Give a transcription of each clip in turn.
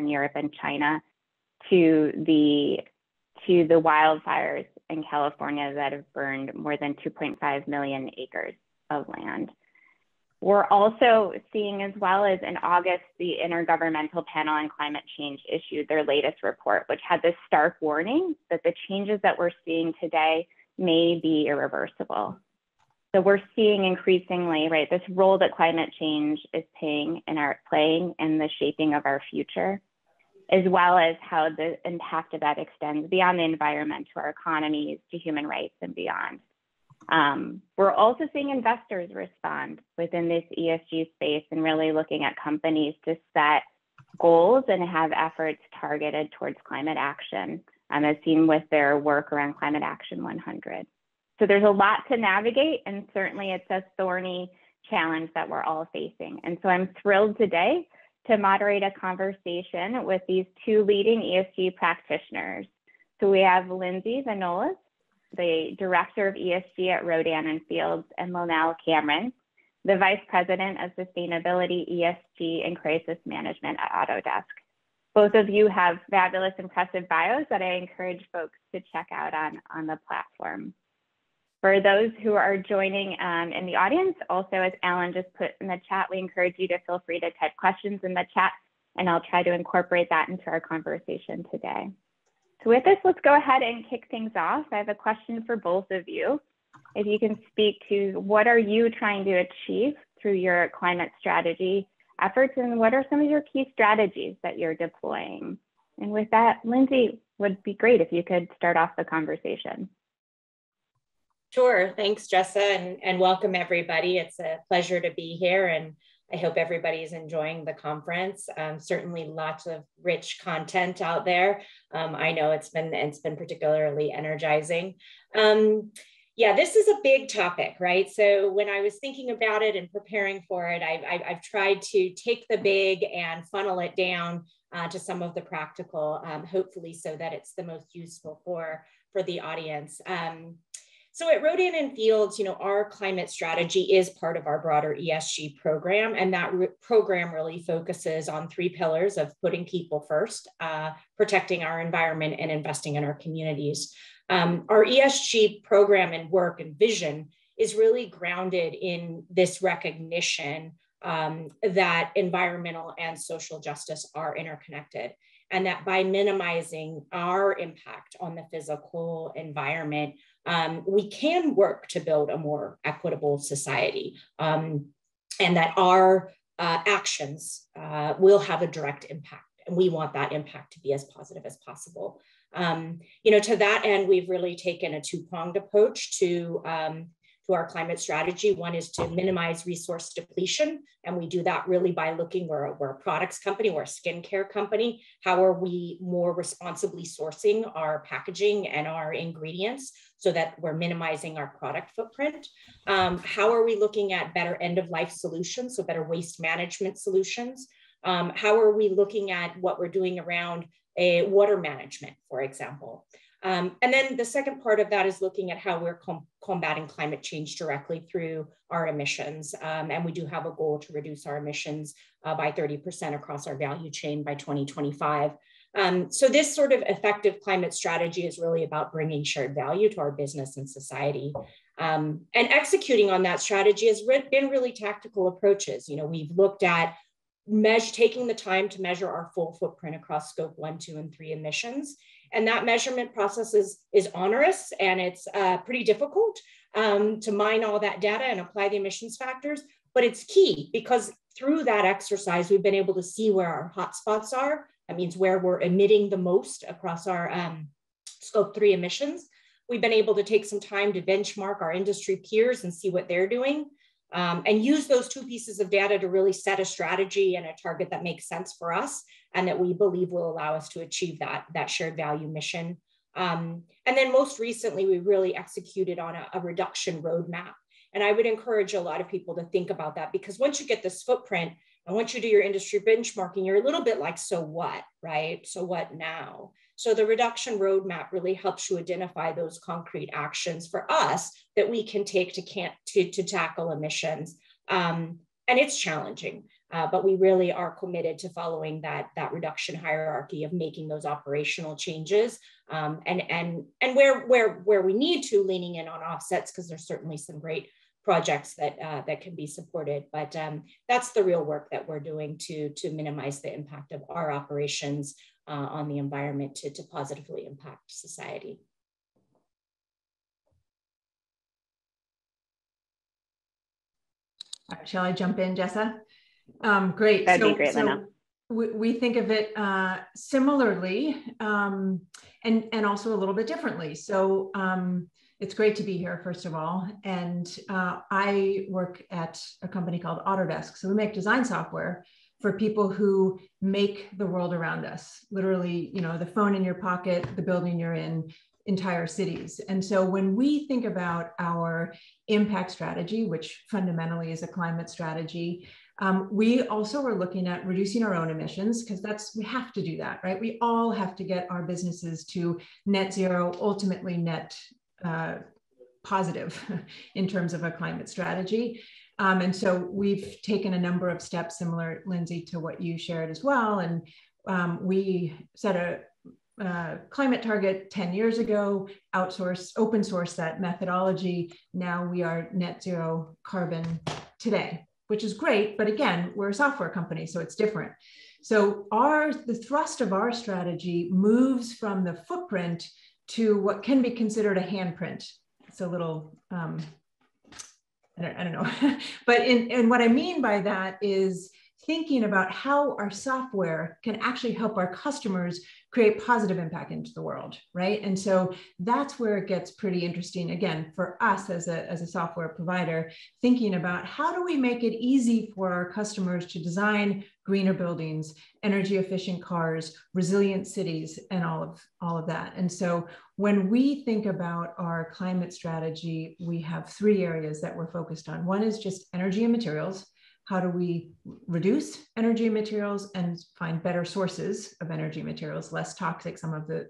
Eastern Europe and China to the wildfires in California that have burned more than 2.5 million acres of land. We're also seeing, as well as in August, the Intergovernmental Panel on Climate Change issued their latest report, which had this stark warning that the changes that we're seeing today may be irreversible. So we're seeing increasingly, right, this role that climate change is playing in the shaping of our future, as well as how the impact of that extends beyond the environment to our economies, to human rights, and beyond. We're also seeing investors respond within this ESG space and really looking at companies to set goals and have efforts targeted towards climate action, as seen with their work around Climate Action 100. So there's a lot to navigate, and certainly it's a thorny challenge that we're all facing. And so I'm thrilled today to moderate a conversation with these two leading ESG practitioners. So we have Lindsay Vanolis, the Director of ESG at Rodan & Fields, and Lynell Cameron, the Vice President of Sustainability, ESG, and Crisis Management at Autodesk. Both of you have fabulous, impressive bios that I encourage folks to check out on the platform. For those who are joining in the audience, also as Alan just put in the chat, we encourage you to feel free to type questions in the chat, and I'll try to incorporate that into our conversation today. So with this, let's go ahead and kick things off. I have a question for both of you. If you can speak to what are you trying to achieve through your climate strategy efforts, and what are some of your key strategies that you're deploying? And with that, Lindsay, would be great if you could start off the conversation. Sure, thanks, Jessa, and welcome everybody. It's a pleasure to be here, and I hope everybody is enjoying the conference. Certainly lots of rich content out there. I know it's been particularly energizing. Yeah, this is a big topic, right? So when I was thinking about it and preparing for it, I've tried to take the big and funnel it down to some of the practical, hopefully so that it's the most useful for the audience. So at Rodan & Fields, our climate strategy is part of our broader ESG program, and that program really focuses on three pillars of putting people first, protecting our environment, and investing in our communities. Our ESG program and work and vision is really grounded in this recognition that environmental and social justice are interconnected, and that by minimizing our impact on the physical environment, we can work to build a more equitable society, and that our actions will have a direct impact, and we want that impact to be as positive as possible. To that end, we've really taken a two-pronged approach to our climate strategy. One is to minimize resource depletion, and we do that really by looking, we're a products company, we're a skincare company. How are we more responsibly sourcing our packaging and our ingredients so that we're minimizing our product footprint? How are we looking at better end-of-life solutions, so better waste management solutions? How are we looking at what we're doing around water management, for example? And then the second part of that is looking at how we're combating climate change directly through our emissions. And we do have a goal to reduce our emissions by 30% across our value chain by 2025. So this sort of effective climate strategy is really about bringing shared value to our business and society. And executing on that strategy has been really tactical approaches. We've looked at taking the time to measure our full footprint across scope 1, 2, and 3 emissions. And that measurement process is onerous, and it's pretty difficult to mine all that data and apply the emissions factors, but it's key because through that exercise, we've been able to see where our hotspots are. That means where we're emitting the most across our scope 3 emissions. We've been able to take some time to benchmark our industry peers and see what they're doing. And use those two pieces of data to really set a strategy and a target that makes sense for us and that we believe will allow us to achieve that shared value mission. And then most recently, we really executed on a reduction roadmap. And I would encourage a lot of people to think about that, because once you get this footprint and once you do your industry benchmarking, you're a little bit like, so what, right? So what now? So the reduction roadmap really helps you identify those concrete actions for us that we can take to tackle emissions. And it's challenging. But we really are committed to following that reduction hierarchy of making those operational changes, and where we need to, leaning in on offsets, because there's certainly some great projects that can be supported. But that's the real work that we're doing to minimize the impact of our operations on the environment to positively impact society. Shall I jump in, Jessa? Great. That'd be great, Lynelle. We think of it similarly, and also a little bit differently. So it's great to be here, first of all. And I work at a company called Autodesk. So we make design software for people who make the world around us. Literally, the phone in your pocket, the building you're in, entire cities. And so when we think about our impact strategy, which fundamentally is a climate strategy, we also are looking at reducing our own emissions, because we have to do that, right? We all have to get our businesses to net zero, ultimately net positive in terms of a climate strategy. And so we've taken a number of steps similar, Lindsay, to what you shared as well. And we set a climate target 10 years ago, open source that methodology. Now we are net zero carbon today, which is great. But again, we're a software company, so it's different. So the thrust of our strategy moves from the footprint to what can be considered a handprint. It's a little, I don't know. But and what I mean by that is thinking about how our software can actually help our customers create positive impact into the world, right? And so that's where it gets pretty interesting, again, for us as a software provider, thinking about how do we make it easy for our customers to design greener buildings, energy efficient cars, resilient cities, and all of that. And so when we think about our climate strategy, we have 3 areas that we're focused on. One is just energy and materials. How do we reduce energy and materials and find better sources of energy materials, less toxic, some of the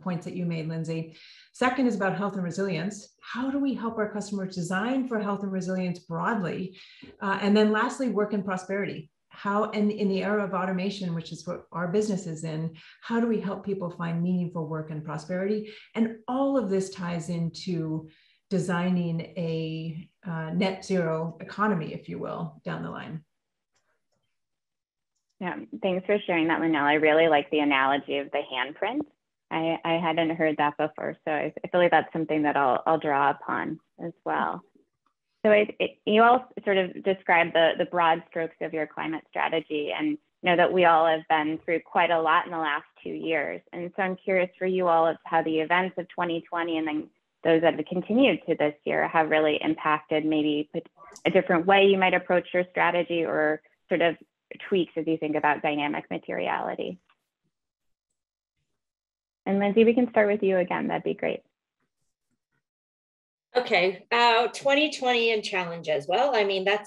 points that you made, Lindsay. Second is about health and resilience. How do we help our customers design for health and resilience broadly? And then lastly, work and prosperity. How, and in the era of automation, which is what our business is in, how do we help people find meaningful work and prosperity? And all of this ties into designing a net zero economy, if you will, down the line. Yeah, thanks for sharing that, Lynelle. I really like the analogy of the handprint. I hadn't heard that before, so I feel like that's something that I'll draw upon as well. So you all sort of described the broad strokes of your climate strategy, and know that we all have been through quite a lot in the last 2 years. And so I'm curious for you all of how the events of 2020 and then those that have continued to this year have really impacted maybe a different way you might approach your strategy, or sort of tweaks as you think about dynamic materiality. And Lindsay, we can start with you again. That'd be great. Okay, 2020 and challenges. Well, I mean, that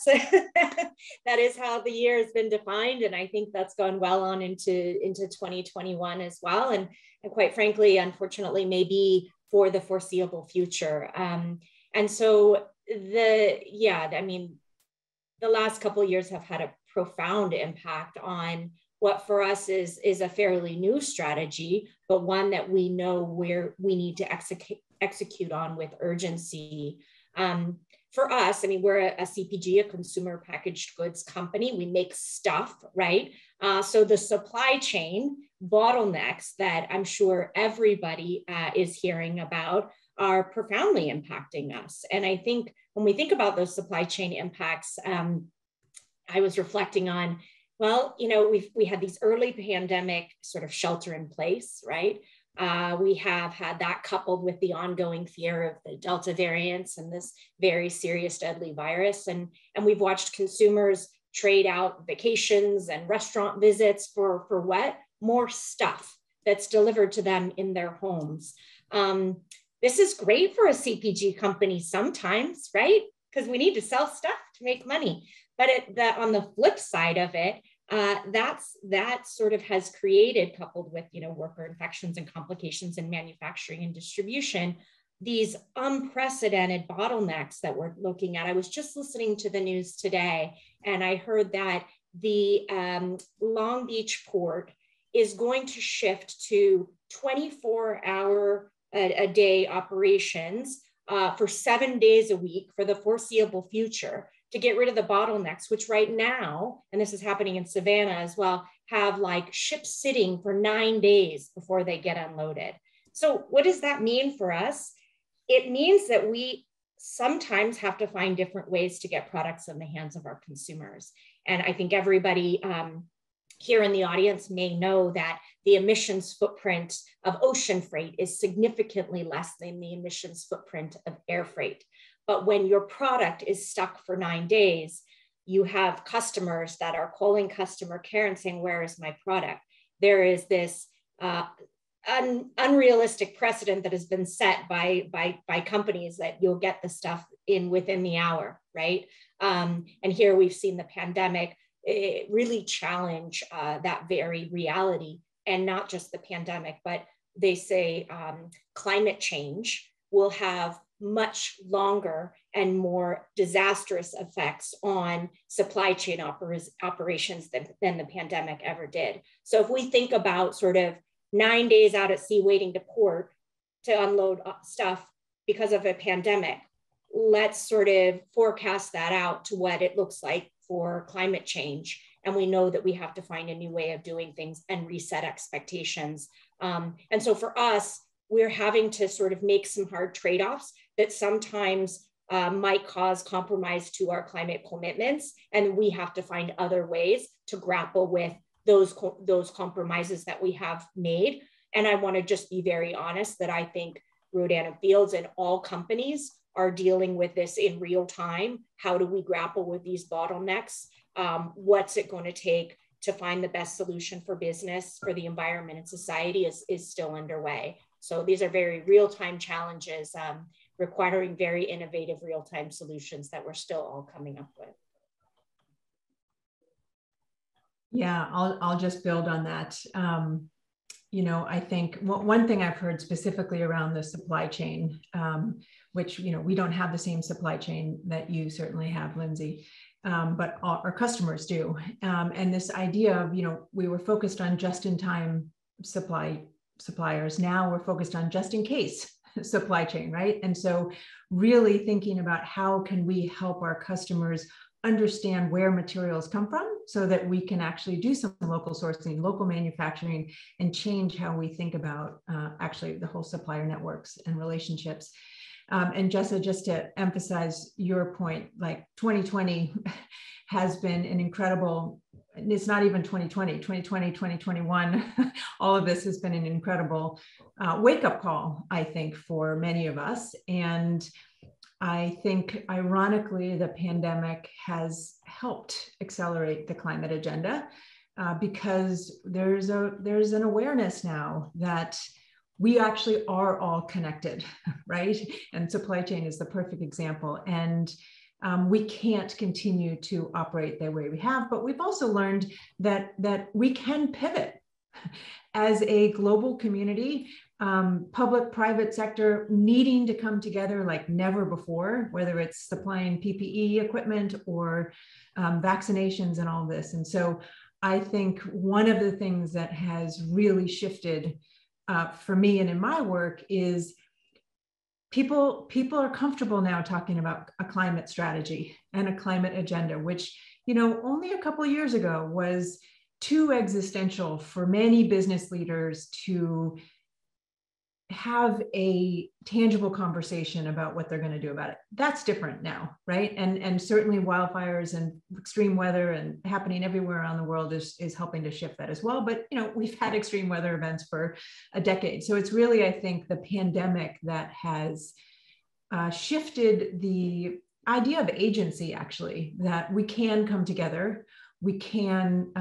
is how the year has been defined, and I think that's gone well on into 2021 as well. And quite frankly, unfortunately, maybe for the foreseeable future. And so I mean, the last couple of years have had a profound impact on what for us is a fairly new strategy, but one that we know where we need to execute on with urgency. For us, I mean, we're a CPG, a consumer packaged goods company. We make stuff, right? So the supply chain bottlenecks that I'm sure everybody is hearing about are profoundly impacting us. And I think when we think about those supply chain impacts, I was reflecting on, well, you know, we had these early pandemic sort of shelter in place, right? We have had that coupled with the ongoing fear of the Delta variants and this very serious deadly virus. And we've watched consumers trade out vacations and restaurant visits for what? More stuff that's delivered to them in their homes. This is great for a CPG company sometimes, right? Because we need to sell stuff to make money. But on the flip side of it, that sort of has created, coupled with, you know, worker infections and complications in manufacturing and distribution, these unprecedented bottlenecks that we're looking at. I was just listening to the news today, and I heard that the Long Beach port is going to shift to 24-hour a day operations for 7 days a week for the foreseeable future, to get rid of the bottlenecks, which right now, and this is happening in Savannah as well, have like ships sitting for 9 days before they get unloaded. So what does that mean for us? It means that we sometimes have to find different ways to get products in the hands of our consumers. And I think everybody here in the audience may know that the emissions footprint of ocean freight is significantly less than the emissions footprint of air freight. But when your product is stuck for 9 days, you have customers that are calling customer care and saying, where is my product? There is this unrealistic precedent that has been set by companies that you'll get the stuff in within the hour, right? And here we've seen the pandemic really challenge that very reality. And not just the pandemic, but they say climate change will have much longer and more disastrous effects on supply chain operations than the pandemic ever did. So if we think about sort of 9 days out at sea waiting to port to unload stuff because of a pandemic, let's sort of forecast that out to what it looks like for climate change. And we know that we have to find a new way of doing things and reset expectations. And so for us, we're having to sort of make some hard trade-offs that sometimes might cause compromise to our climate commitments. And we have to find other ways to grapple with those compromises that we have made. And I want to just be very honest that I think Rodan and Fields and all companies are dealing with this in real time. How do we grapple with these bottlenecks? What's it going to take to find the best solution for business, for the environment and society is still underway. So these are very real-time challenges requiring very innovative real-time solutions that we're still all coming up with. Yeah, I'll just build on that. You know, I think one thing I've heard specifically around the supply chain, which, you know, we don't have the same supply chain that you certainly have, Lindsay, but our customers do. And this idea of, you know, we were focused on just-in-time suppliers. Now we're focused on just-in-case supply chain, right? And so really thinking about how can we help our customers understand where materials come from so that we can actually do some local sourcing, local manufacturing, and change how we think about actually the whole supplier networks and relationships. And Jessa, just to emphasize your point, like 2020 has been an incredible, it's not even 2020, 2021, all of this has been an incredible wake-up call, I think, for many of us. And I think, ironically, the pandemic has helped accelerate the climate agenda because there's an awareness now that we actually are all connected, right? And supply chain is the perfect example. And we can't continue to operate the way we have, but we've also learned that we can pivot as a global community. Public, private sector needing to come together like never before, whether it's supplying PPE equipment or vaccinations and all this. And so I think one of the things that has really shifted for me and in my work is people are comfortable now talking about a climate strategy and a climate agenda, which, you know, only a couple of years ago was too existential for many business leaders to have a tangible conversation about what they're going to do about it. That's different now, right? And certainly wildfires and extreme weather and happening everywhere around the world is helping to shift that as well. But, you know, we've had extreme weather events for a decade. So it's really, I think, the pandemic that has shifted the idea of agency, actually, that we can come together, we can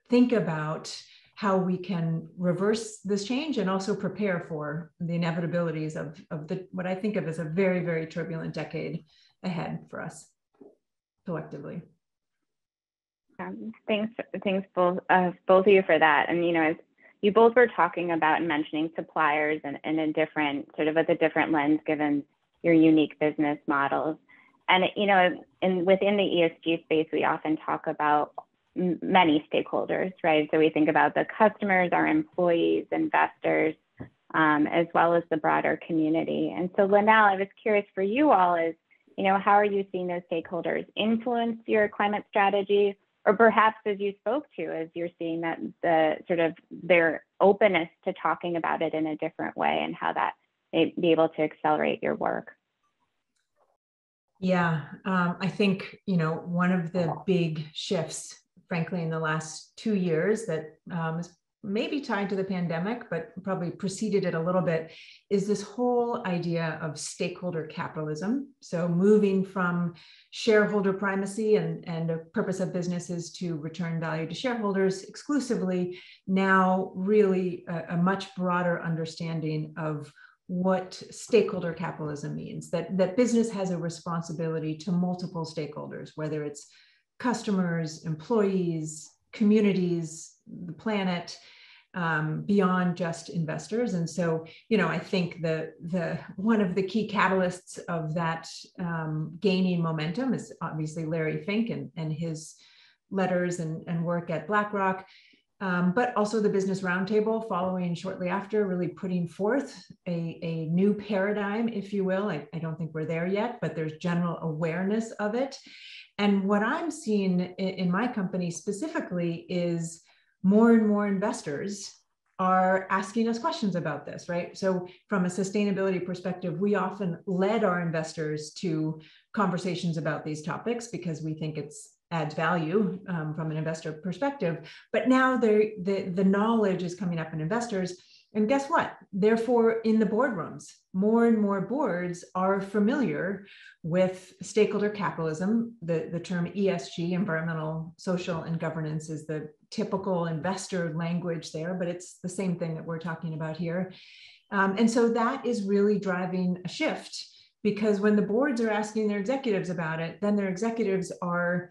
think about how we can reverse this change and also prepare for the inevitabilities of what I think of as a very, very turbulent decade ahead for us collectively. Thanks both of you for that. And, you know, as you both were talking about and mentioning suppliers and a different, sort of with a different lens, given your unique business models. And, you know, within the ESG space, we often talk about many stakeholders, right? So we think about the customers, our employees, investors, as well as the broader community. And so Linnell, I was curious for you all is, how are you seeing those stakeholders influence your climate strategy? Or perhaps as you spoke to, as you're seeing that their openness to talking about it in a different way and how that may be able to accelerate your work. Yeah, I think, one of the big shifts, frankly, in the last 2 years that is maybe tied to the pandemic, but probably preceded it a little bit, is this whole idea of stakeholder capitalism. So moving from shareholder primacy and the purpose of business is to return value to shareholders exclusively, now really a much broader understanding of what stakeholder capitalism means, that business has a responsibility to multiple stakeholders, whether it's customers, employees, communities, the planet, beyond just investors. And so, I think the one of the key catalysts of that gaining momentum is obviously Larry Fink and his letters and work at BlackRock. But also the Business Roundtable following shortly after, really putting forth a new paradigm, if you will. I don't think we're there yet, but there's general awareness of it. And what I'm seeing in my company specifically is more and more investors are asking us questions about this, right? So from a sustainability perspective, we often led our investors to conversations about these topics because we think it's adds value from an investor perspective. But now the knowledge is coming up in investors. And guess what? Therefore, in the boardrooms, more and more boards are familiar with stakeholder capitalism. The term ESG, environmental, social, and governance, is the typical investor language there, but it's the same thing that we're talking about here. And so that is really driving a shift, because when the boards are asking their executives about it, then their executives are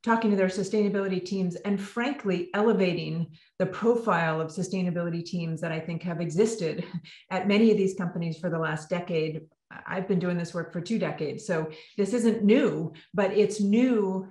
talking to their sustainability teams and frankly elevating the profile of sustainability teams that I think have existed at many of these companies for the last decade. I've been doing this work for 2 decades, so this isn't new, but it's new,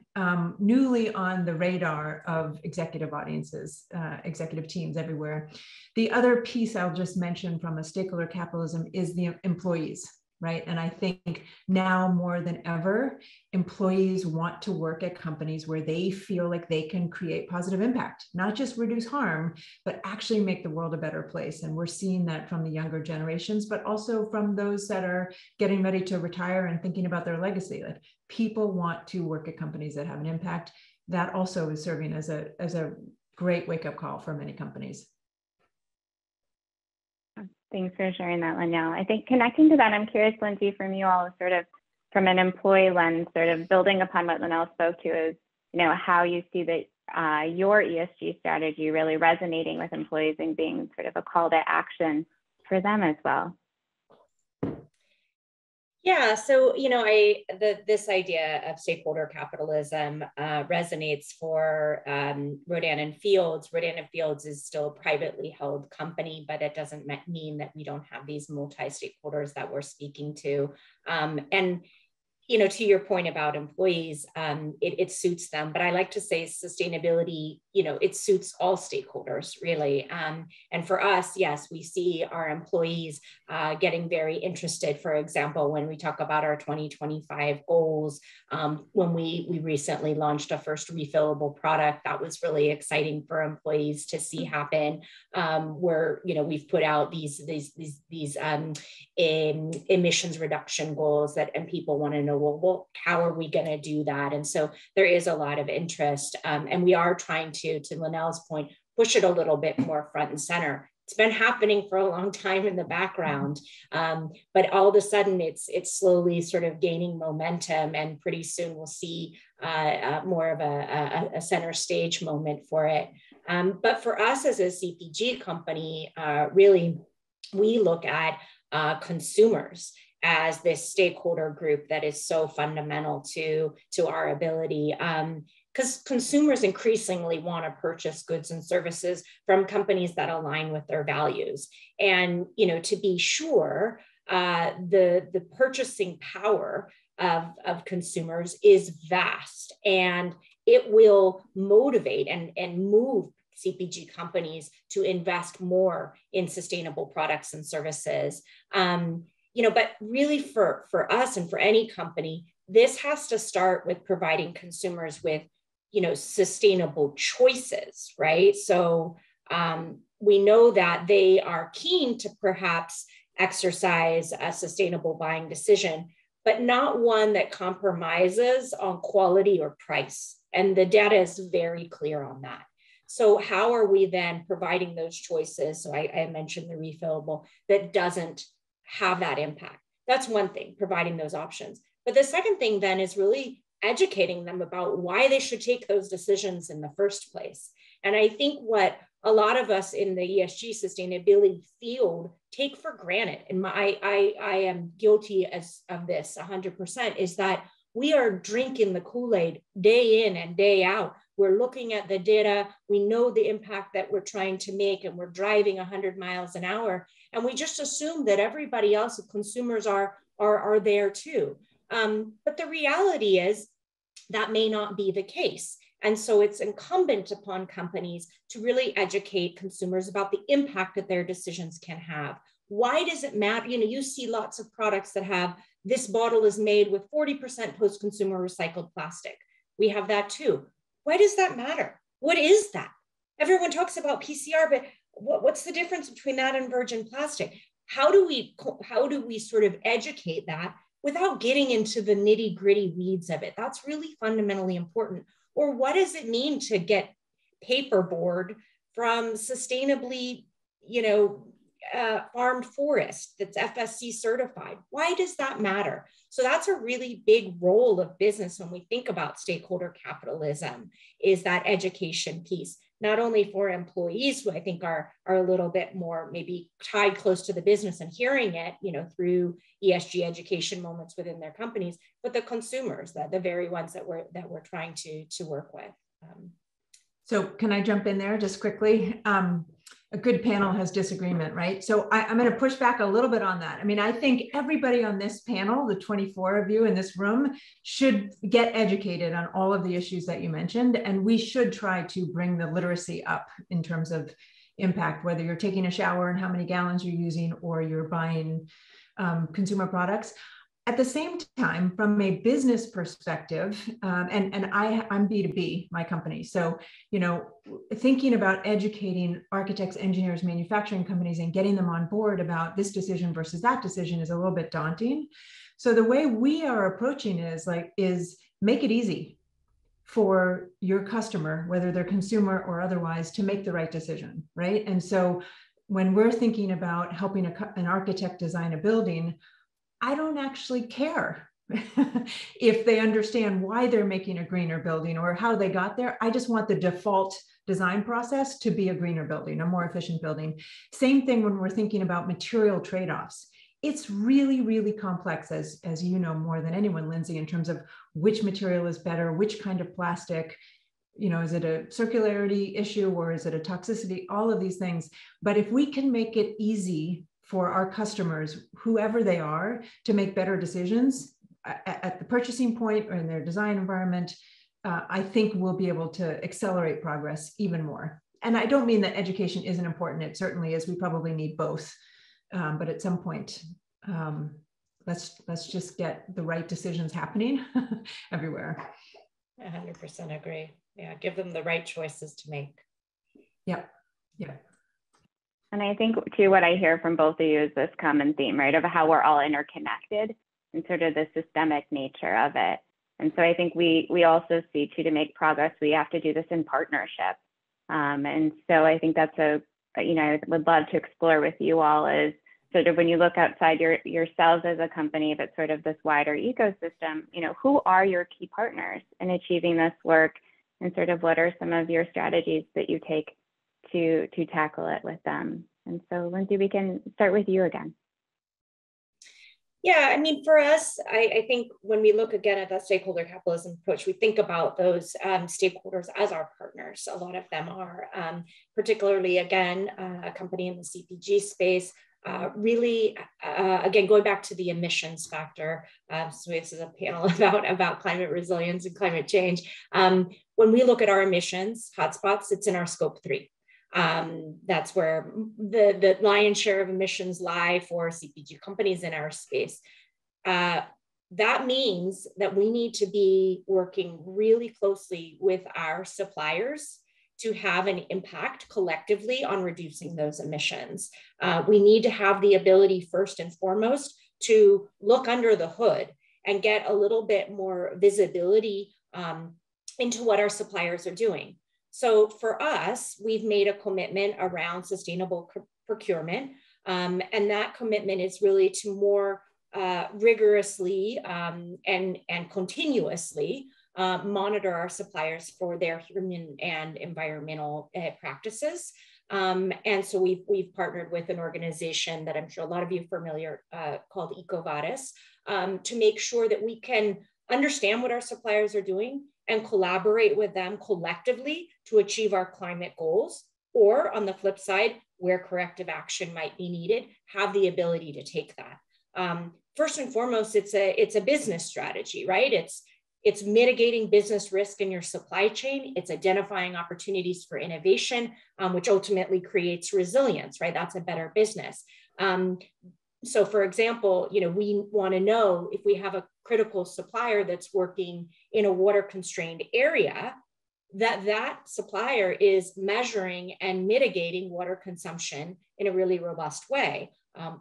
newly on the radar of executive audiences, executive teams everywhere. The other piece I'll just mention from a stakeholder capitalism is the employees. Right. And I think now more than ever, employees want to work at companies where they feel like they can create positive impact, not just reduce harm, but actually make the world a better place. And we're seeing that from the younger generations, but also from those that are getting ready to retire and thinking about their legacy. Like, people want to work at companies that have an impact. That also is serving as a great wake-up call for many companies. Thanks for sharing that, Linnell. I think connecting to that, I'm curious, Lindsay, from you all, sort of from an employee lens, sort of building upon what Linnell spoke to, is, how you see that your ESG strategy really resonating with employees and being sort of a call to action for them as well. Yeah, so this idea of stakeholder capitalism resonates for Rodan and Fields. Rodan and Fields is still a privately held company, but it doesn't mean that we don't have these multi-stakeholders that we're speaking to. And to your point about employees, it suits them, but I like to say sustainability, it suits all stakeholders, really. And for us, yes, we see our employees getting very interested. For example, when we talk about our 2025 goals, when we recently launched a first refillable product, that was really exciting for employees to see happen. Where we've put out these emissions reduction goals and people want to know, well, how are we going to do that? And so there is a lot of interest, and we are trying to Linnell's point, push it a little bit more front and center. It's been happening for a long time in the background, but all of a sudden it's slowly sort of gaining momentum, and pretty soon we'll see more of a center stage moment for it. But for us as a CPG company, really, we look at consumers as this stakeholder group that is so fundamental to our ability. Because consumers increasingly want to purchase goods and services from companies that align with their values. And, to be sure, the purchasing power of consumers is vast. And it will motivate and move CPG companies to invest more in sustainable products and services. But really for us and for any company, this has to start with providing consumers with, sustainable choices, right? So we know that they are keen to perhaps exercise a sustainable buying decision, but not one that compromises on quality or price. And the data is very clear on that. So how are we then providing those choices? So I mentioned the refillable that doesn't have that impact. That's one thing, providing those options. But the second thing then is really educating them about why they should take those decisions in the first place. And I think what a lot of us in the ESG sustainability field take for granted, and I am guilty of this 100%, is that we are drinking the Kool-Aid day in and day out. We're looking at the data. We know the impact that we're trying to make, and we're driving 100 miles an hour. And we just assume that everybody else, consumers, are there too. But the reality is that may not be the case. And so it's incumbent upon companies to really educate consumers about the impact that their decisions can have. Why does it matter? You see lots of products that have, this bottle is made with 40% post-consumer recycled plastic. We have that too. Why does that matter? What is that? Everyone talks about PCR, but what's the difference between that and virgin plastic? How do we sort of educate that without getting into the nitty-gritty weeds of it? That's really fundamentally important. Or what does it mean to get paperboard from sustainably, farmed forest that's FSC certified? Why does that matter? So that's a really big role of business when we think about stakeholder capitalism, is that education piece, not only for employees who I think are a little bit more maybe tied close to the business and hearing it, through ESG education moments within their companies, but the consumers, the very ones that we're trying to work with. So can I jump in there just quickly? A good panel has disagreement, right? So I'm going to push back a little bit on that. I mean, I think everybody on this panel, the 24 of you in this room, should get educated on all of the issues that you mentioned. And we should try to bring the literacy up in terms of impact, whether you're taking a shower and how many gallons you're using, or you're buying consumer products. At the same time, from a business perspective, and I'm B2B, my company. So, thinking about educating architects, engineers, manufacturing companies and getting them on board about this decision versus that decision is a little bit daunting. So the way we are approaching is make it easy for your customer, whether they're consumer or otherwise, to make the right decision, right? And so when we're thinking about helping an architect design a building, I don't actually care if they understand why they're making a greener building or how they got there. I just want the default design process to be a greener building, a more efficient building. Same thing when we're thinking about material trade-offs. It's really, really complex, as you know more than anyone, Lindsay, in terms of which material is better, which kind of plastic, is it a circularity issue or is it a toxicity, all of these things. But if we can make it easy for our customers, whoever they are, to make better decisions at the purchasing point or in their design environment, I think we'll be able to accelerate progress even more. And I don't mean that education isn't important. It certainly is. We probably need both. But at some point, let's just get the right decisions happening everywhere. 100% agree. Yeah, give them the right choices to make. Yep. Yeah. And I think too, what I hear from both of you is this common theme, right, of how we're all interconnected and sort of the systemic nature of it. And so I think we also see too, to make progress, we have to do this in partnership. And so I think that's I would love to explore with you all is sort of when you look outside yourselves as a company, but sort of this wider ecosystem, who are your key partners in achieving this work, and sort of what are some of your strategies that you take to tackle it with them. And so Lindsay, we can start with you again. Yeah, I mean, for us, I think when we look again at that stakeholder capitalism approach, we think about those stakeholders as our partners. A lot of them are, particularly again, a company in the CPG space, really, again, going back to the emissions factor, so this is a panel about climate resilience and climate change. When we look at our emissions hotspots, it's in our scope 3. That's where the lion's share of emissions lie for CPG companies in our space. That means that we need to be working really closely with our suppliers to have an impact collectively on reducing those emissions. We need to have the ability, first and foremost, to look under the hood and get a little bit more visibility into what our suppliers are doing. So for us, we've made a commitment around sustainable procurement, and that commitment is really to more rigorously and continuously monitor our suppliers for their human and environmental practices. And so we've partnered with an organization that I'm sure a lot of you are familiar called EcoVadis to make sure that we can understand what our suppliers are doing and collaborate with them collectively to achieve our climate goals, or on the flip side, where corrective action might be needed, have the ability to take that. First and foremost, it's a business strategy, right? It's mitigating business risk in your supply chain. It's identifying opportunities for innovation, which ultimately creates resilience, right? That's a better business. So for example, we want to know if we have a critical supplier that's working in a water constrained area, that supplier is measuring and mitigating water consumption in a really robust way.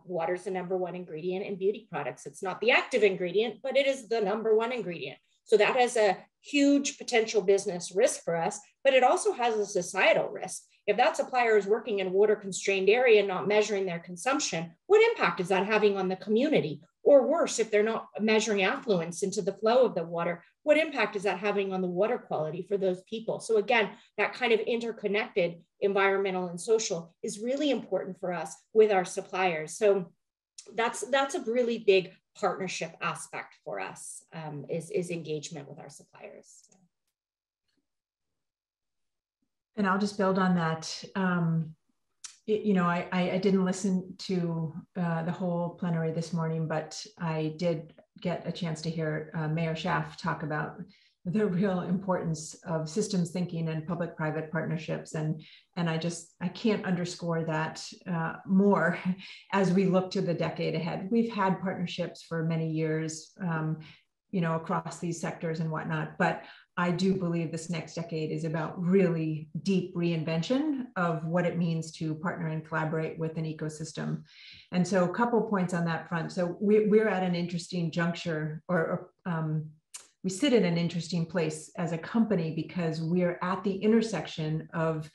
Water is the #1 ingredient in beauty products. It's not the active ingredient, but it is the #1 ingredient. So that has a huge potential business risk for us, but it also has a societal risk. If that supplier is working in a water constrained area and not measuring their consumption, what impact is that having on the community? Or worse, if they're not measuring affluence into the flow of the water, what impact is that having on the water quality for those people? So again, that kind of interconnected environmental and social is really important for us with our suppliers. So that's a really big partnership aspect for us, is engagement with our suppliers. And I'll just build on that. I didn't listen to the whole plenary this morning, but I did get a chance to hear Mayor Schaaf talk about the real importance of systems thinking and public-private partnerships. And I can't underscore that more as we look to the decade ahead. We've had partnerships for many years, across these sectors and whatnot, but I do believe this next decade is about really deep reinvention of what it means to partner and collaborate with an ecosystem. And so a couple points on that front. So we're at an interesting juncture, we sit in an interesting place as a company because we're at the intersection of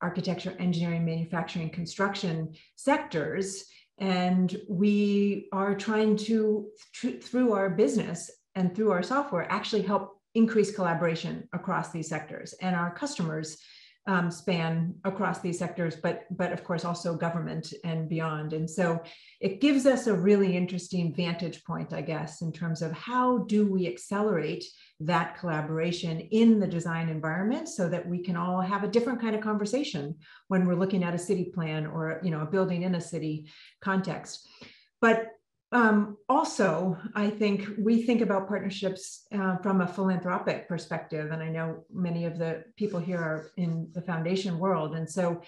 architecture, engineering, manufacturing, construction sectors. And we are trying to, through our business and through our software, actually help increase collaboration across these sectors. And our customers span across these sectors, but of course also government and beyond. And so it gives us a really interesting vantage point, I guess, in terms of how do we accelerate that collaboration in the design environment so that we can all have a different kind of conversation when we're looking at a city plan or a building in a city context. But also, I think we think about partnerships from a philanthropic perspective, and I know many of the people here are in the foundation world. And so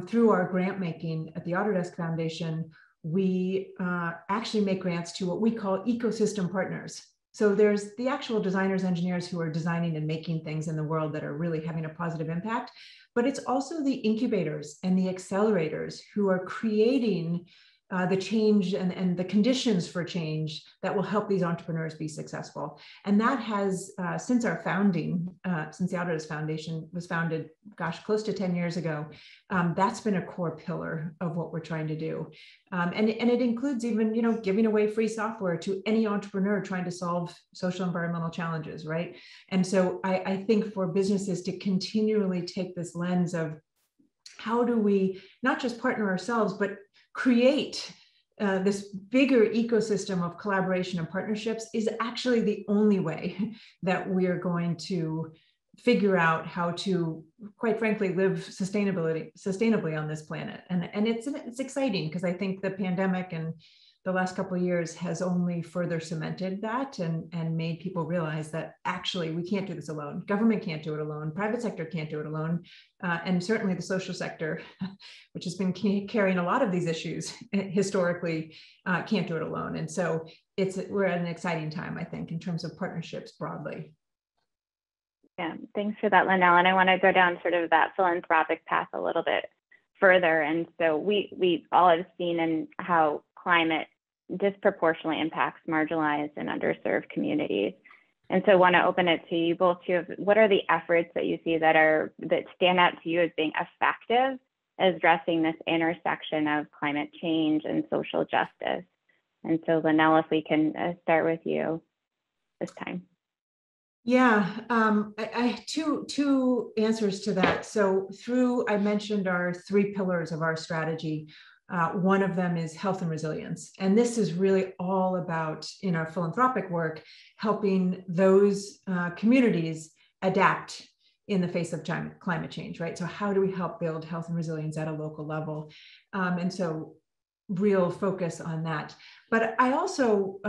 through our grant making at the Autodesk Foundation, we actually make grants to what we call ecosystem partners. So there's the actual designers, engineers who are designing and making things in the world that are really having a positive impact, but it's also the incubators and the accelerators who are creating the change and the conditions for change that will help these entrepreneurs be successful. And that has, since our founding, since the Autodesk Foundation was founded, close to 10 years ago, that's been a core pillar of what we're trying to do. And it includes even, giving away free software to any entrepreneur trying to solve social environmental challenges, right? And so I think for businesses to continually take this lens of how do we not just partner ourselves, but create this bigger ecosystem of collaboration and partnerships is actually the only way that we're going to figure out how to, quite frankly, live sustainably on this planet. And it's exciting because I think the pandemic and the last couple of years has only further cemented that and made people realize that actually we can't do this alone. Government can't do it alone. Private sector can't do it alone. And certainly the social sector, which has been carrying a lot of these issues historically, can't do it alone. And so we're at an exciting time, I think, in terms of partnerships broadly. Yeah, thanks for that, Linnell. And I want to go down sort of that philanthropic path a little bit further. And so we all have seen in how climate disproportionately impacts marginalized and underserved communities. And so I want to open it to you both too. What are the efforts that you see that stand out to you as being effective as addressing this intersection of climate change and social justice? And so Linnell, if we can start with you this time. Yeah, I have two answers to that. So I mentioned our 3 pillars of our strategy. One of them is health and resilience. And this is really all about, in our philanthropic work, helping those communities adapt in the face of climate change, right? So how do we help build health and resilience at a local level? And so real focus on that. But I also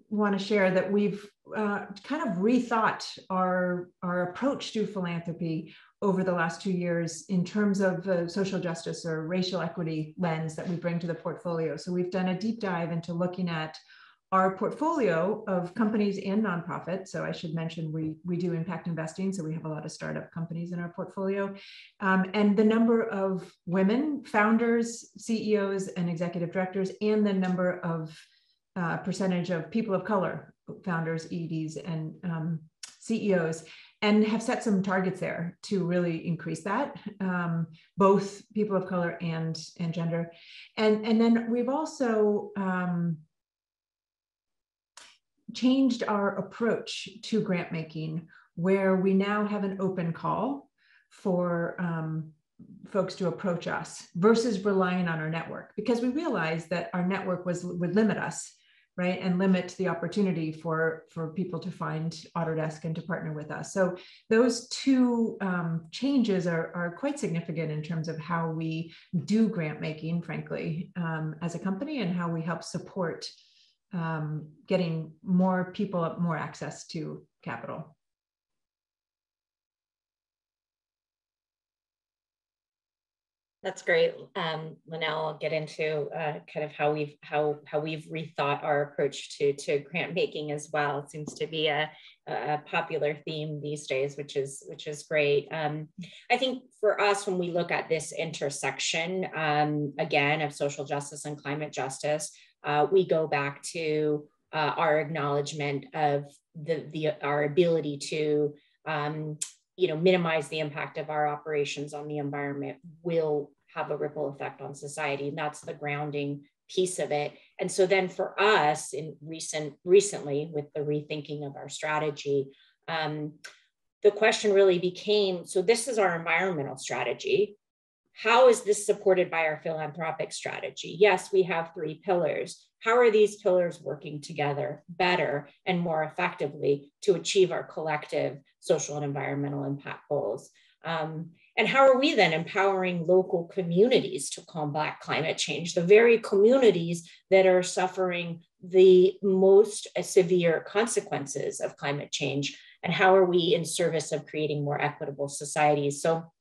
want to share that we've kind of rethought our approach to philanthropy over the last 2 years in terms of the social justice or racial equity lens that we bring to the portfolio. So we've done a deep dive into looking at our portfolio of companies and nonprofits. So I should mention we do impact investing. So we have a lot of startup companies in our portfolio. And the number of women founders, CEOs, and executive directors, and the number of percentage of people of color founders, EDs, and CEOs, and have set some targets there to really increase that, both people of color and gender. And then we've also changed our approach to grant making, where we now have an open call for folks to approach us versus relying on our network, because we realized that our network would limit us, right, and limit the opportunity for people to find Autodesk and to partner with us. So those two changes are quite significant in terms of how we do grant making, frankly, as a company, and how we help support getting more people more access to capital. That's great, Linnell. I'll get into kind of how we've rethought our approach to grant making as well. It seems to be a popular theme these days, which is great. I think for us, when we look at this intersection again of social justice and climate justice, we go back to our acknowledgement of our ability to minimize the impact of our operations on the environment will have a ripple effect on society. And that's the grounding piece of it. And so then for us recently with the rethinking of our strategy, the question really became, so this is our environmental strategy. How is this supported by our philanthropic strategy? Yes, we have 3 pillars. How are these pillars working together better and more effectively to achieve our collective social and environmental impact goals? And how are we then empowering local communities to combat climate change, the very communities that are suffering the most severe consequences of climate change? And how are we in service of creating more equitable societies? So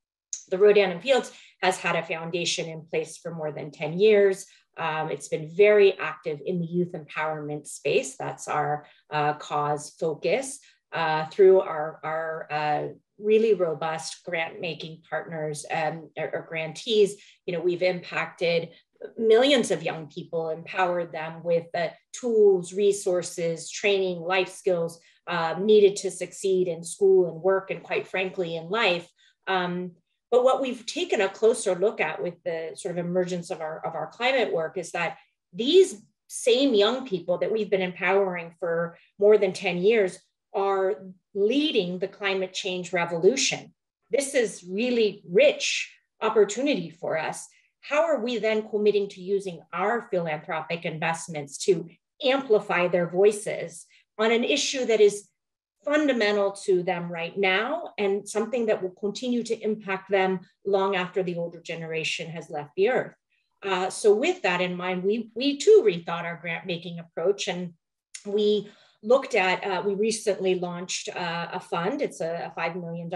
the Rodan and Fields has had a foundation in place for more than 10 years. It's been very active in the youth empowerment space. That's our cause focus through our really robust grant-making partners or grantees. We've impacted millions of young people, empowered them with the tools, resources, training, life skills needed to succeed in school and work, and quite frankly, in life. But what we've taken a closer look at with the sort of emergence of our climate work is that these same young people that we've been empowering for more than 10 years are leading the climate change revolution. This is really rich opportunity for us. How are we then committing to using our philanthropic investments to amplify their voices on an issue that is fundamental to them right now and something that will continue to impact them long after the older generation has left the earth. So with that in mind, we too rethought our grant making approach, and we looked at, we recently launched a fund. It's a $5 million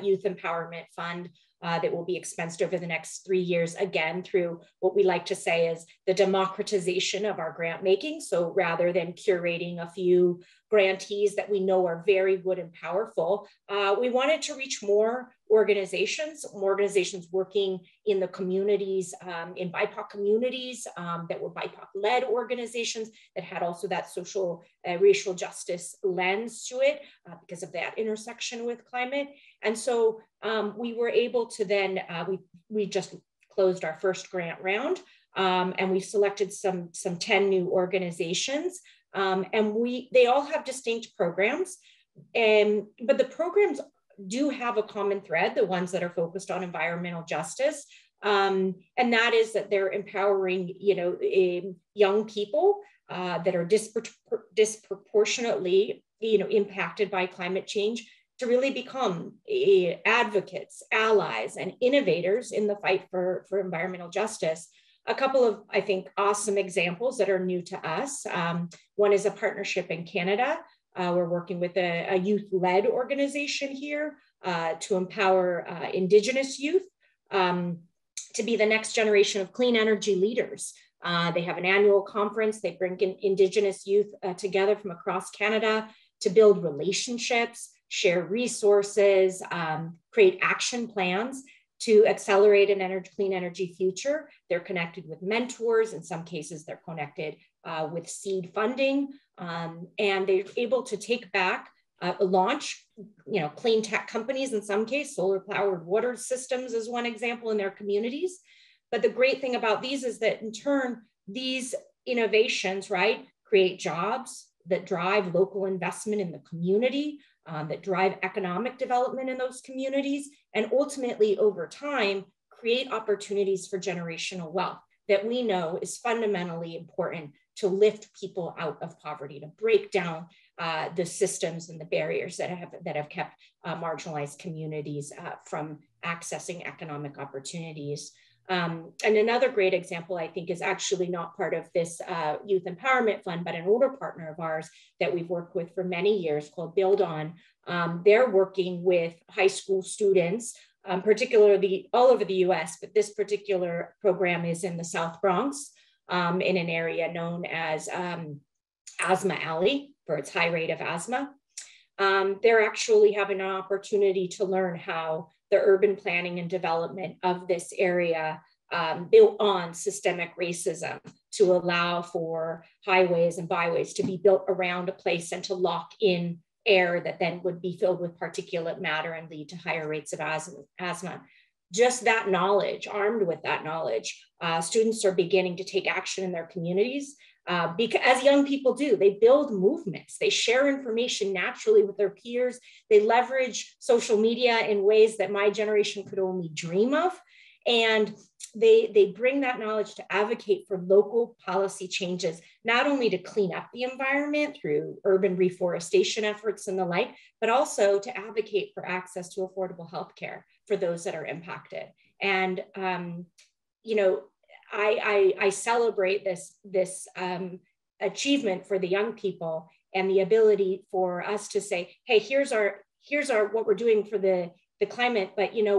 youth empowerment fund that will be expensed over the next 3 years, again, through what we like to say is the democratization of our grant making. So rather than curating a few grantees that we know are very good and powerful, we wanted to reach more organizations working in the communities, in BIPOC communities that were BIPOC-led organizations that had also that social racial justice lens to it because of that intersection with climate. And so we were able to then, we just closed our first grant round, and we selected some 10 new organizations, and they all have distinct programs, but the programs do have a common thread, the ones that are focused on environmental justice, and that is that they're empowering, young people that are disproportionately, impacted by climate change to really become advocates, allies, and innovators in the fight for environmental justice. A couple of, I think, awesome examples that are new to us. One is a partnership in Canada. We're working with a youth-led organization here to empower Indigenous youth to be the next generation of clean energy leaders. They have an annual conference. They bring in Indigenous youth together from across Canada to build relationships, share resources, create action plans to accelerate an clean energy future. They're connected with mentors. In some cases, they're connected with seed funding. And they're able to take back, launch, clean tech companies in some case, solar powered water systems is one example in their communities. But the great thing about these is that in turn, these innovations, right, create jobs that drive local investment in the community, that drive economic development in those communities, and ultimately over time, create opportunities for generational wealth that we know is fundamentally important to lift people out of poverty, to break down the systems and the barriers that have kept marginalized communities from accessing economic opportunities. And another great example, I think, is actually not part of this Youth Empowerment Fund, but an older partner of ours that we've worked with for many years called Build On. They're working with high school students, particularly all over the US, but this particular program is in the South Bronx, in an area known as Asthma Alley for its high rate of asthma. They're actually having an opportunity to learn how the urban planning and development of this area built on systemic racism to allow for highways and byways to be built around a place and to lock in air that then would be filled with particulate matter and lead to higher rates of asthma. Just that knowledge, armed with that knowledge, students are beginning to take action in their communities. Because as young people do, they build movements, they share information naturally with their peers, they leverage social media in ways that my generation could only dream of, and they bring that knowledge to advocate for local policy changes, not only to clean up the environment through urban reforestation efforts and the like, but also to advocate for access to affordable healthcare for those that are impacted. And I celebrate this achievement for the young people and the ability for us to say, hey, here's our what we're doing for the climate, but you know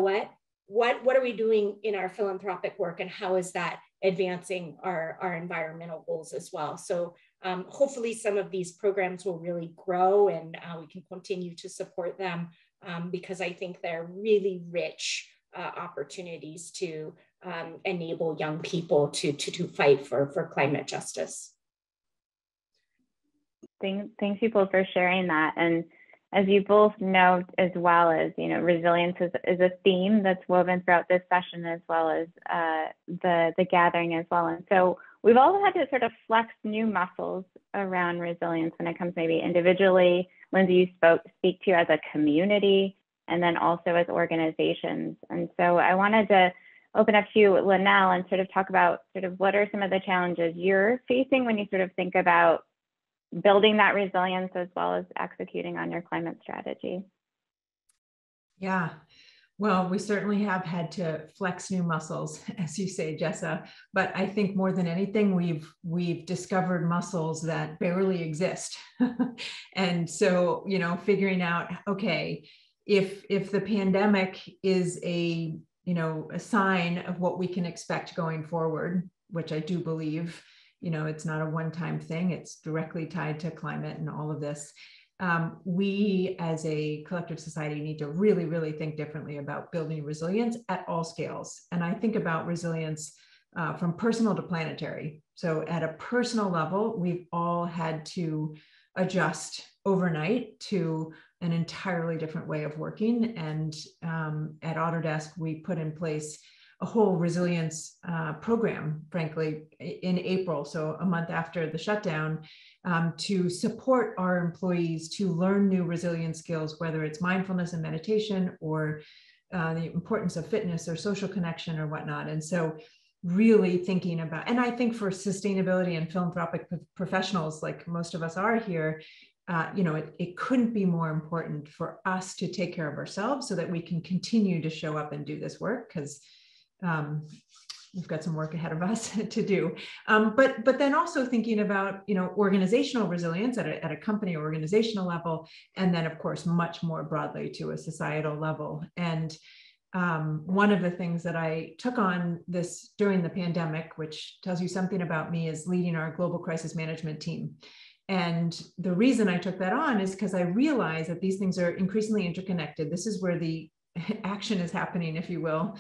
what are we doing in our philanthropic work, and how is that advancing our environmental goals as well? So hopefully some of these programs will really grow, and we can continue to support them because I think they're really rich opportunities to enable young people to fight for climate justice. Thanks you both for sharing that. And as you both know, as well as, resilience is a theme that's woven throughout this session, as well as the gathering as well. And so we've all had to sort of flex new muscles around resilience when it comes maybe individually. Lindsay, you speak to as a community, and then also as organizations. And so I wanted to open up to you, Linnell, and sort of talk about sort of what are some of the challenges you're facing when you sort of think about building that resilience as well as executing on your climate strategy? Yeah. Well, we certainly have had to flex new muscles, as you say, Jessa. But I think more than anything, we've discovered muscles that barely exist. And so, figuring out, okay, if the pandemic is a sign of what we can expect going forward, which I do believe, it's not a one-time thing, it's directly tied to climate and all of this. We as a collective society need to really, really think differently about building resilience at all scales. And I think about resilience from personal to planetary. So at a personal level, we've all had to adjust overnight to an entirely different way of working. And at Autodesk, we put in place a whole resilience program, frankly, in April, so a month after the shutdown, to support our employees to learn new resilience skills, whether it's mindfulness and meditation or the importance of fitness or social connection or whatnot. And so really thinking about, and I think for sustainability and philanthropic professionals, like most of us are here, it couldn't be more important for us to take care of ourselves so that we can continue to show up and do this work, because we've got some work ahead of us to do. But then also thinking about, organizational resilience at a company or organizational level, and then of course, much more broadly to a societal level. And one of the things that I took on this during the pandemic, which tells you something about me, is leading our global crisis management team. And the reason I took that on is because I realized that these things are increasingly interconnected. This is where the action is happening, if you will,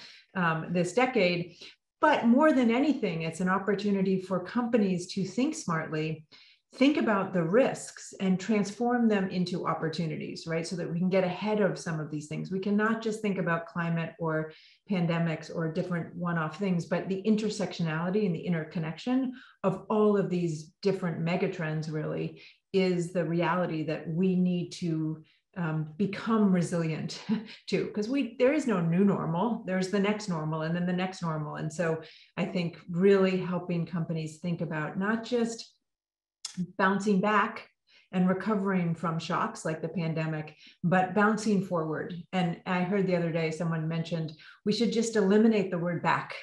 this decade. But more than anything, it's an opportunity for companies to think smartly, think about the risks and transform them into opportunities, right? So that we can get ahead of some of these things. We cannot just think about climate or pandemics or different one-off things, but the intersectionality and the interconnection of all of these different megatrends really is the reality that we need to become resilient to, because there is no new normal. There's the next normal and then the next normal. And so I think really helping companies think about not just bouncing back and recovering from shocks like the pandemic, but bouncing forward. And I heard the other day someone mentioned we should just eliminate the word back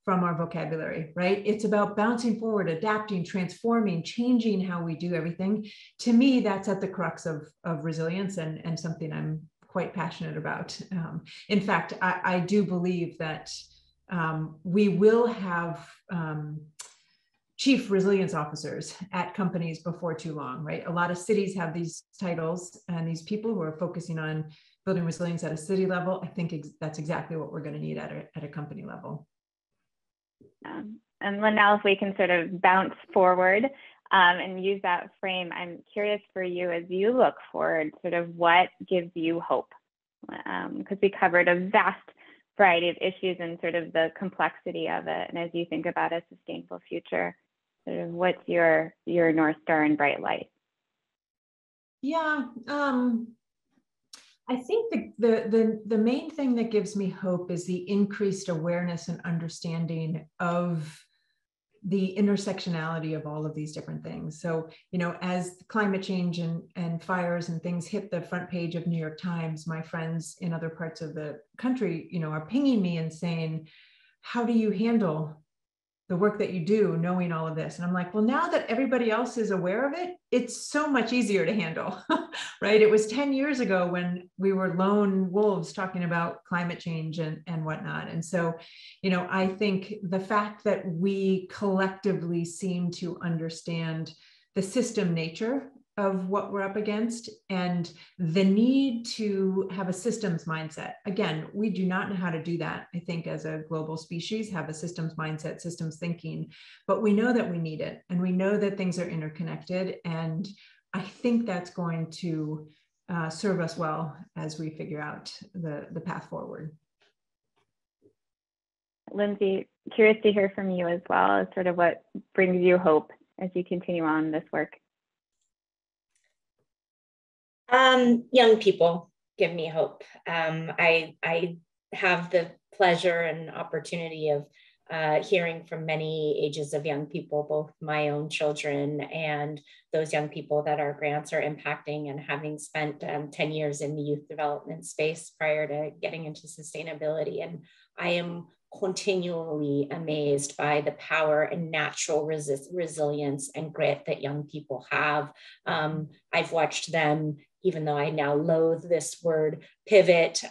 from our vocabulary, right? It's about bouncing forward, adapting, transforming, changing how we do everything. To me, that's at the crux of resilience and something I'm quite passionate about. In fact, I do believe that we will have chief resilience officers at companies before too long, right? A lot of cities have these titles and these people who are focusing on building resilience at a city level. I think that's exactly what we're going to need at a company level. And Linnell, if we can sort of bounce forward and use that frame, I'm curious for you as you look forward, sort of what gives you hope? Because we covered a vast variety of issues and sort of the complexity of it. And as you think about a sustainable future, sort of what's your North Star and bright light? Yeah, I think the main thing that gives me hope is the increased awareness and understanding of the intersectionality of all of these different things. So, as climate change and fires and things hit the front page of New York Times, my friends in other parts of the country, are pinging me and saying, how do you handle the work that you do knowing all of this? And I'm like, well, now that everybody else is aware of it, it's so much easier to handle, right? It was 10 years ago when we were lone wolves talking about climate change and whatnot. And so, I think the fact that we collectively seem to understand the system nature of what we're up against and the need to have a systems mindset. Again, we do not know how to do that, I think, as a global species, have a systems mindset, systems thinking, but we know that we need it. And we know that things are interconnected. And I think that's going to serve us well as we figure out the path forward. Lindsay, curious to hear from you as well, as sort of what brings you hope as you continue on this work. Young people give me hope. I have the pleasure and opportunity of hearing from many ages of young people, both my own children and those young people that our grants are impacting. And having spent 10 years in the youth development space prior to getting into sustainability, and I am continually amazed by the power and natural resilience and grit that young people have. I've watched them, even though I now loathe this word, pivot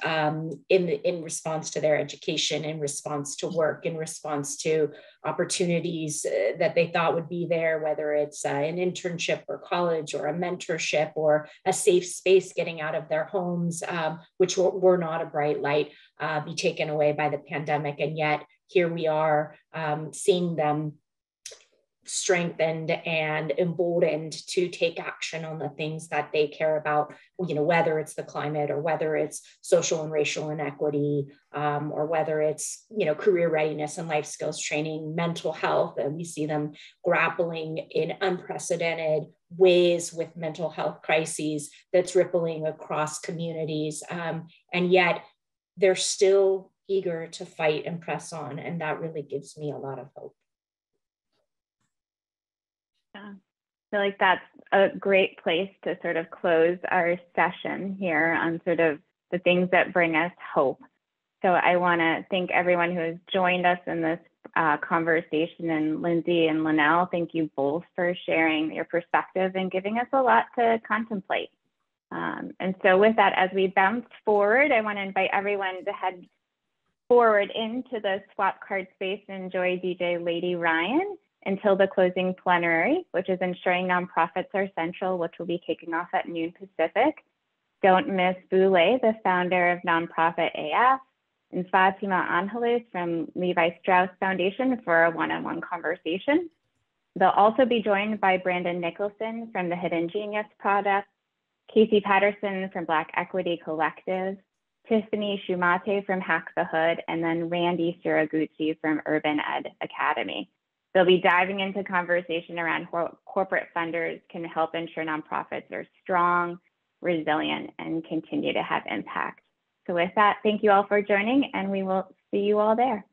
in response to their education, in response to work, in response to opportunities that they thought would be there, whether it's an internship or college or a mentorship or a safe space getting out of their homes, which were not a bright light, be taken away by the pandemic. And yet here we are seeing them strengthened and emboldened to take action on the things that they care about, whether it's the climate or whether it's social and racial inequity, or whether it's, career readiness and life skills training, mental health. And we see them grappling in unprecedented ways with mental health crises that's rippling across communities. And yet they're still eager to fight and press on. And that really gives me a lot of hope. Yeah, I feel like that's a great place to sort of close our session here on sort of the things that bring us hope. So I want to thank everyone who has joined us in this conversation, and Lindsay and Linnell, thank you both for sharing your perspective and giving us a lot to contemplate. And so with that, as we bounce forward, I want to invite everyone to head forward into the swap card space and enjoy DJ Lady Ryan until the closing plenary, which is ensuring nonprofits are central, which will be kicking off at noon Pacific. Don't miss Boulay, the founder of Nonprofit AF, and Fatima Angeles from Levi Strauss Foundation for a one-on-one conversation. They'll also be joined by Brandon Nicholson from the Hidden Genius Project, Casey Patterson from Black Equity Collective, Tiffany Shumate from Hack the Hood, and then Randy Siraguchi from Urban Ed Academy. They'll be diving into conversation around how corporate funders can help ensure nonprofits are strong, resilient, and continue to have impact. So with that, thank you all for joining, and we will see you all there.